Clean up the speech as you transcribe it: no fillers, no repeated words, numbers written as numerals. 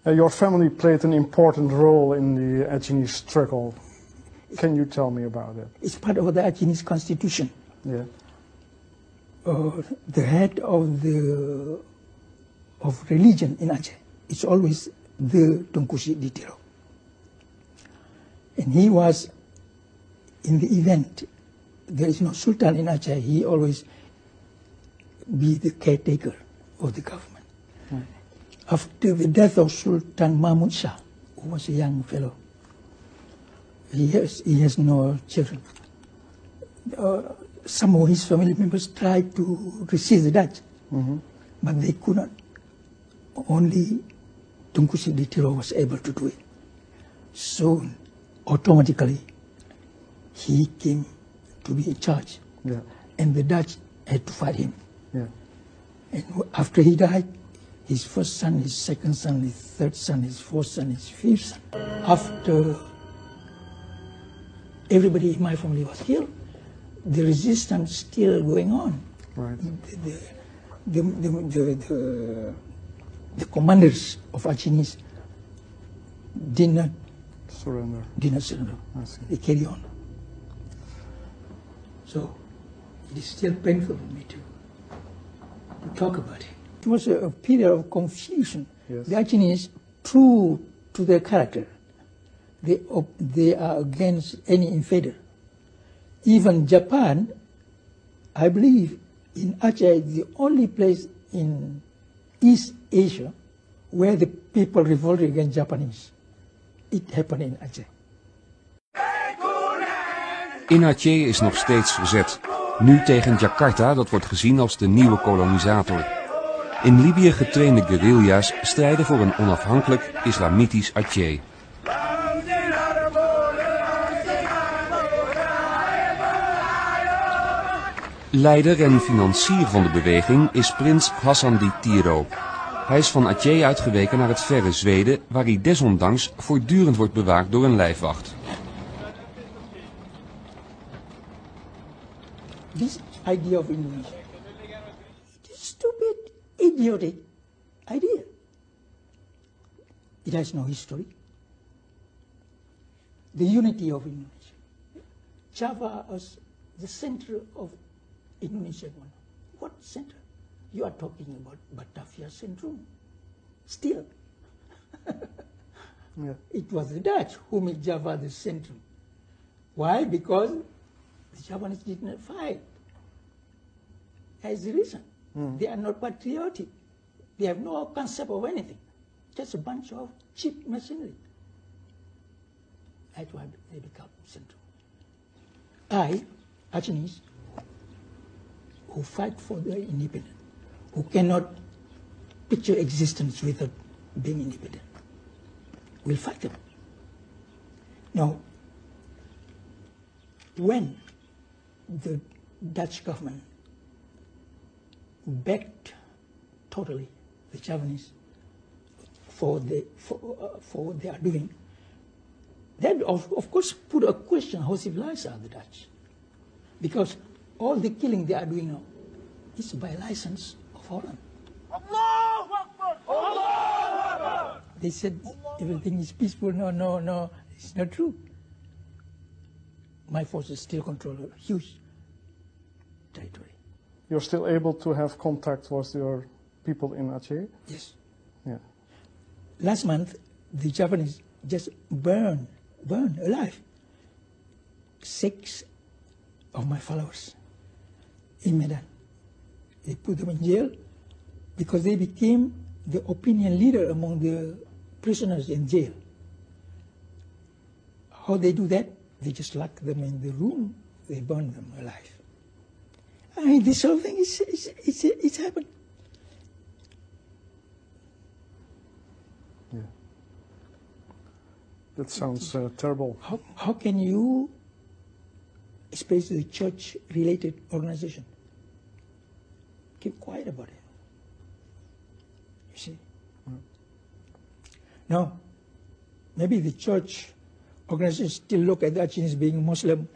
Your family played an important role in the Achinese struggle. Can you tell me about it? It's part of the Achinese constitution. Yeah. The head of religion in Aceh is always the Tunku Ditiro. And he was, in the event there is no sultan in Aceh, he always be the caretaker of the government. Right. After the death of Sultan Mahmud Shah, who was a young fellow, he has no children. Some of his family members tried to resist the Dutch, but they could not. Only Tunku Ditiro was able to do it. So automatically he came to be in charge, and the Dutch had to fight him. Yeah. And after he died, his first son, his second son, his third son, his fourth son, his fifth son. After everybody in my family was killed, the resistance still going on. Right. The commanders of Achinese did not surrender. They carry on. So it is still painful for me to talk about it. It was a period of confusion. Yes. The Achinese, true to their character, they are against any invader. Even Japan, I believe, in Aceh is the only place in East Asia where the people revolted against Japanese. It happened in Aceh. In Aceh is nog steeds verzet. Nu tegen Jakarta, dat wordt gezien als de nieuwe kolonisator. In Libië getrainde guerrilla's strijden voor een onafhankelijk islamitisch Aceh. Leider en financier van de beweging is prins Hasan ditiro. Hij is van Aceh uitgeweken naar het verre Zweden, waar hij desondanks voortdurend wordt bewaakt door een lijfwacht. This idea of Indonesia, it is stupid, idiotic idea. It has no history. The unity of Indonesia. Java is the center of Indonesia. What center? You are talking about Batavia Centrum. Still. Yeah. It was the Dutch who made Java the centrum. Why? Because the Japanese did not fight. As the reason. They are not patriotic. They have no concept of anything. Just a bunch of cheap machinery. That's why they become central. I, Achinese, who fight for their independence, who cannot picture existence without being independent, will fight them. Now, when the Dutch government backed totally the Japanese for what they are doing, that of course put a question how civilized are the Dutch, because all the killing they are doing now is by license of Holland. They said everything is peaceful. No, it's not true. My forces still control a huge territory. You're still able to have contact with your people in Aceh? Yes. Yeah. Last month, the Japanese just burned alive 6 of my followers in Medan. They put them in jail because they became the opinion leader among the prisoners in jail. How they do that? They just lock them in the room, they burn them alive. I mean, this whole thing it's happened. Yeah. That sounds terrible. How can you, especially church-related organization, keep quiet about it? You see? Now, maybe the church organizations still look at the Achinese being Muslim.